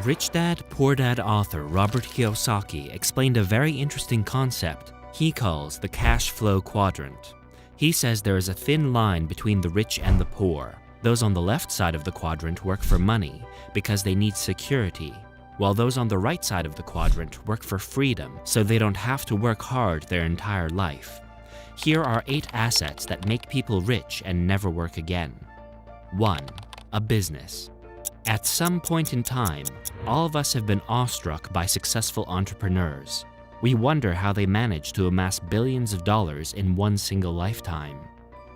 Rich Dad, Poor Dad author Robert Kiyosaki explained a very interesting concept he calls the cash flow quadrant. He says there is a thin line between the rich and the poor. Those on the left side of the quadrant work for money because they need security, while those on the right side of the quadrant work for freedom so they don't have to work hard their entire life. Here are 8 assets that make people rich and never work again. 1. A business. At some point in time, all of us have been awestruck by successful entrepreneurs. We wonder how they manage to amass billions of dollars in one single lifetime.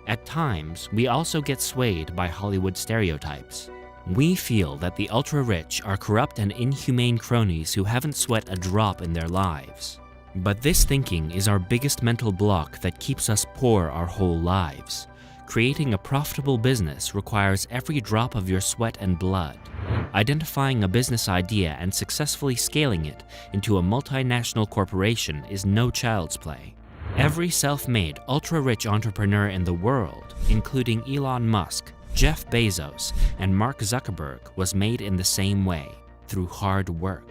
At times, we also get swayed by Hollywood stereotypes. We feel that the ultra-rich are corrupt and inhumane cronies who haven't sweat a drop in their lives. But this thinking is our biggest mental block that keeps us poor our whole lives. Creating a profitable business requires every drop of your sweat and blood. Identifying a business idea and successfully scaling it into a multinational corporation is no child's play. Every self-made, ultra-rich entrepreneur in the world, including Elon Musk, Jeff Bezos, and Mark Zuckerberg, was made in the same way, through hard work.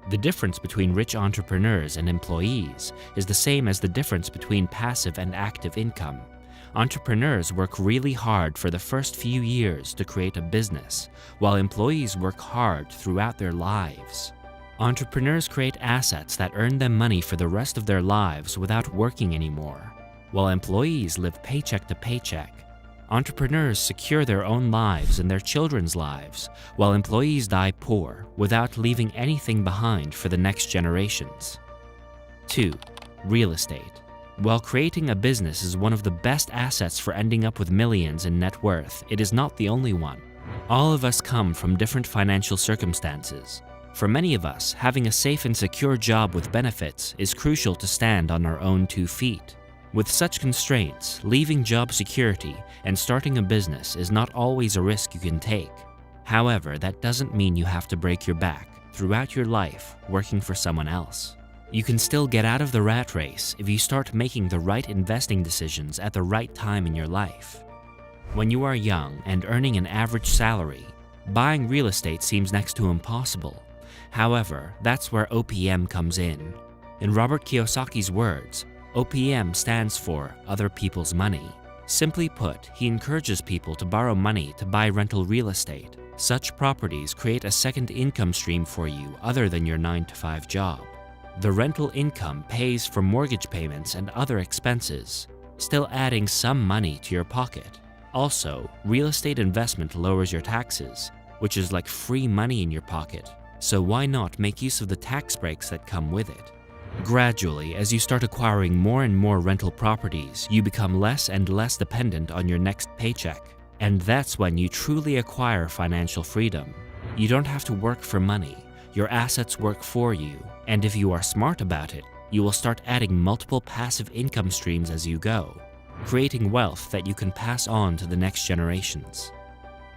The difference between rich entrepreneurs and employees is the same as the difference between passive and active income. Entrepreneurs work really hard for the first few years to create a business, while employees work hard throughout their lives. Entrepreneurs create assets that earn them money for the rest of their lives without working anymore, while employees live paycheck to paycheck. Entrepreneurs secure their own lives and their children's lives, while employees die poor without leaving anything behind for the next generations. 2. Real estate. While creating a business is one of the best assets for ending up with millions in net worth, it is not the only one. All of us come from different financial circumstances. For many of us, having a safe and secure job with benefits is crucial to stand on our own 2 feet. With such constraints, leaving job security and starting a business is not always a risk you can take. However, that doesn't mean you have to break your back throughout your life working for someone else. You can still get out of the rat race if you start making the right investing decisions at the right time in your life. When you are young and earning an average salary, buying real estate seems next to impossible. However, that's where OPM comes in. In Robert Kiyosaki's words, OPM stands for Other People's Money. Simply put, he encourages people to borrow money to buy rental real estate. Such properties create a second income stream for you other than your 9-to-5 job. The rental income pays for mortgage payments and other expenses, still adding some money to your pocket. Also, real estate investment lowers your taxes, which is like free money in your pocket, so why not make use of the tax breaks that come with it? Gradually, as you start acquiring more and more rental properties, you become less and less dependent on your next paycheck. And that's when you truly acquire financial freedom. You don't have to work for money. Your assets work for you. And if you are smart about it, you will start adding multiple passive income streams as you go, creating wealth that you can pass on to the next generations.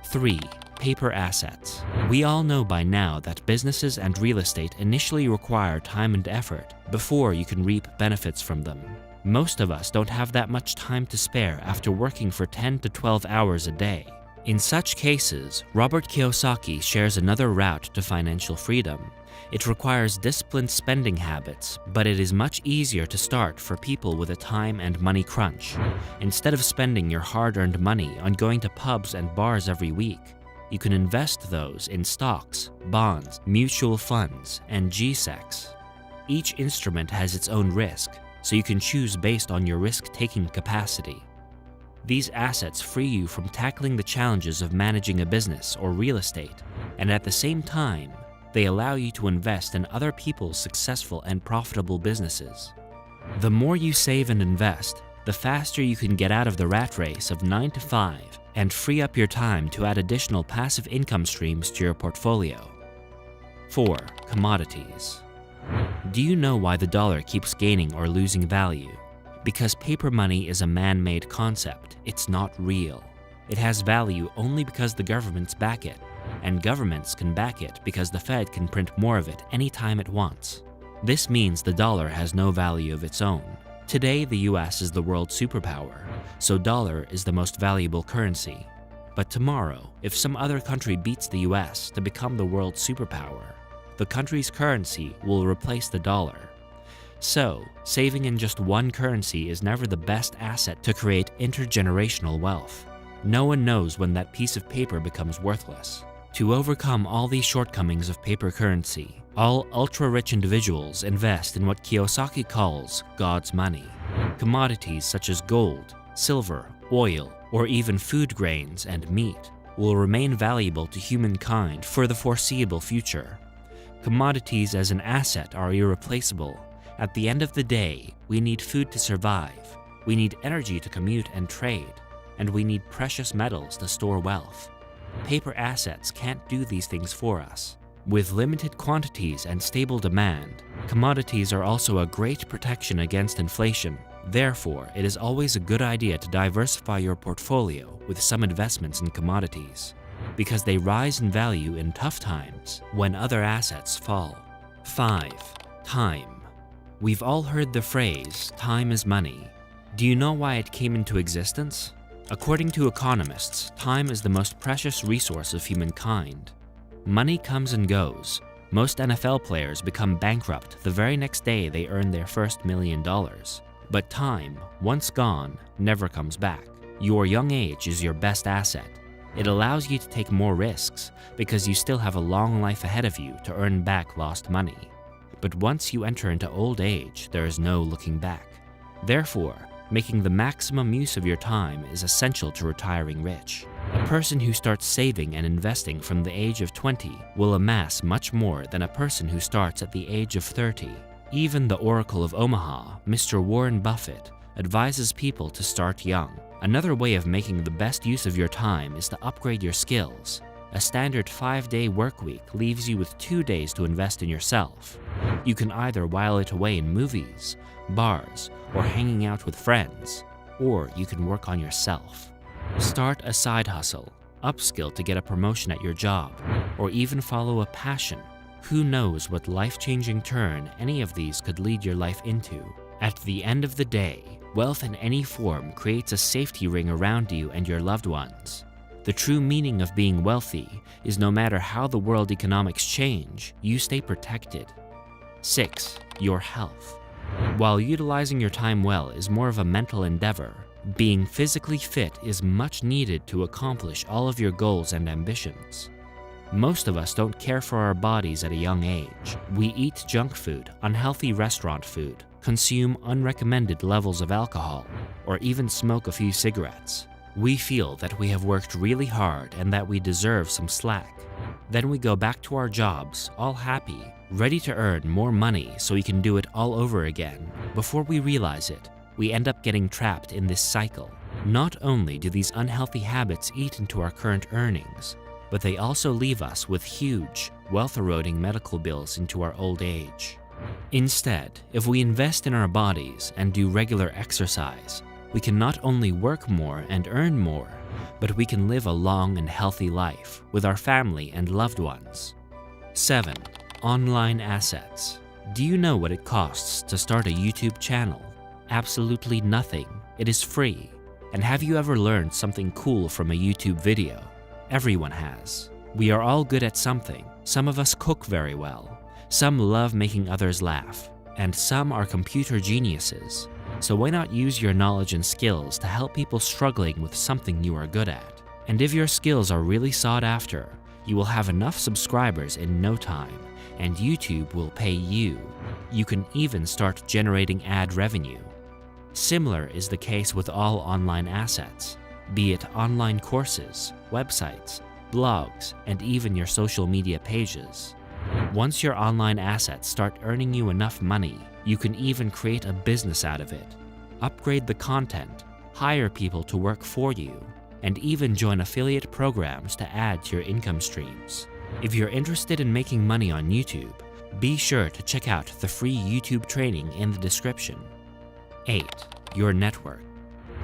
3. Paper assets. We all know by now that businesses and real estate initially require time and effort before you can reap benefits from them. Most of us don't have that much time to spare after working for 10 to 12 hours a day. In such cases, Robert Kiyosaki shares another route to financial freedom. It requires disciplined spending habits, but it is much easier to start for people with a time and money crunch. Instead of spending your hard-earned money on going to pubs and bars every week, you can invest those in stocks, bonds, mutual funds, and GSECs. Each instrument has its own risk, so you can choose based on your risk-taking capacity. These assets free you from tackling the challenges of managing a business or real estate, and at the same time, they allow you to invest in other people's successful and profitable businesses. The more you save and invest, the faster you can get out of the rat race of 9 to 5 and free up your time to add additional passive income streams to your portfolio. 4. Commodities. Do you know why the dollar keeps gaining or losing value? Because paper money is a man-made concept. It's not real. It has value only because the governments back it, and governments can back it because the Fed can print more of it anytime it wants. This means the dollar has no value of its own. Today, the US is the world superpower, so dollar is the most valuable currency. But tomorrow, if some other country beats the US to become the world superpower, the country's currency will replace the dollar. So, saving in just one currency is never the best asset to create intergenerational wealth. No one knows when that piece of paper becomes worthless. To overcome all these shortcomings of paper currency, all ultra-rich individuals invest in what Kiyosaki calls God's money. Commodities such as gold, silver, oil, or even food grains and meat will remain valuable to humankind for the foreseeable future. Commodities as an asset are irreplaceable. At the end of the day, we need food to survive, we need energy to commute and trade, and we need precious metals to store wealth. Paper assets can't do these things for us. With limited quantities and stable demand, commodities are also a great protection against inflation. Therefore, it is always a good idea to diversify your portfolio with some investments in commodities, because they rise in value in tough times when other assets fall. 5. Time. We've all heard the phrase, time is money. Do you know why it came into existence? According to economists, time is the most precious resource of humankind. Money comes and goes. Most NFL players become bankrupt the very next day they earn their first $1 million. But time, once gone, never comes back. Your young age is your best asset. It allows you to take more risks because you still have a long life ahead of you to earn back lost money. But once you enter into old age, there is no looking back. Therefore, making the maximum use of your time is essential to retiring rich. A person who starts saving and investing from the age of 20 will amass much more than a person who starts at the age of 30. Even the Oracle of Omaha, Mr. Warren Buffett, advises people to start young. Another way of making the best use of your time is to upgrade your skills. A standard 5-day work week leaves you with 2 days to invest in yourself. You can either while it away in movies, bars, or hanging out with friends, or you can work on yourself. Start a side hustle, upskill to get a promotion at your job, or even follow a passion. Who knows what life-changing turn any of these could lead your life into? At the end of the day, wealth in any form creates a safety ring around you and your loved ones. The true meaning of being wealthy is no matter how the world economics change, you stay protected. 6. Your health. While utilizing your time well is more of a mental endeavor, being physically fit is much needed to accomplish all of your goals and ambitions. Most of us don't care for our bodies at a young age. We eat junk food, unhealthy restaurant food, consume unrecommended levels of alcohol, or even smoke a few cigarettes. We feel that we have worked really hard and that we deserve some slack. Then we go back to our jobs, all happy, ready to earn more money so we can do it all over again. Before we realize it, we end up getting trapped in this cycle. Not only do these unhealthy habits eat into our current earnings, but they also leave us with huge, wealth-eroding medical bills into our old age. Instead, if we invest in our bodies and do regular exercise, we can not only work more and earn more, but we can live a long and healthy life with our family and loved ones. 7. Online assets. Do you know what it costs to start a YouTube channel? Absolutely nothing. It is free. And have you ever learned something cool from a YouTube video? Everyone has. We are all good at something. Some of us cook very well. Some love making others laugh. And some are computer geniuses. So why not use your knowledge and skills to help people struggling with something you are good at? And if your skills are really sought after, you will have enough subscribers in no time, and YouTube will pay you. You can even start generating ad revenue. Similar is the case with all online assets, be it online courses, websites, blogs, and even your social media pages. Once your online assets start earning you enough money, you can even create a business out of it. Upgrade the content, hire people to work for you, and even join affiliate programs to add to your income streams. If you're interested in making money on YouTube, be sure to check out the free YouTube training in the description. 8. Your network.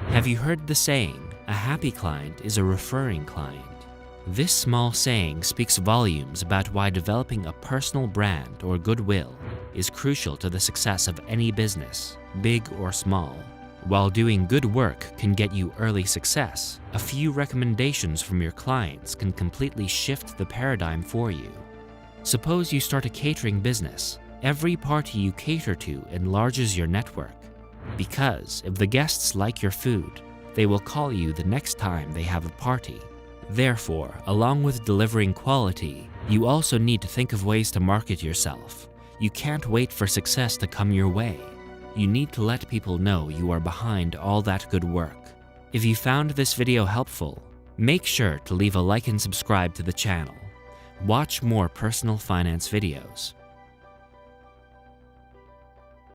Have you heard the saying, a happy client is a referring client? This small saying speaks volumes about why developing a personal brand or goodwill is crucial to the success of any business, big or small. While doing good work can get you early success, a few recommendations from your clients can completely shift the paradigm for you. Suppose you start a catering business. Every party you cater to enlarges your network. Because if the guests like your food, they will call you the next time they have a party. Therefore, along with delivering quality, you also need to think of ways to market yourself. You can't wait for success to come your way. You need to let people know you are behind all that good work. If you found this video helpful, make sure to leave a like and subscribe to the channel. Watch more personal finance videos.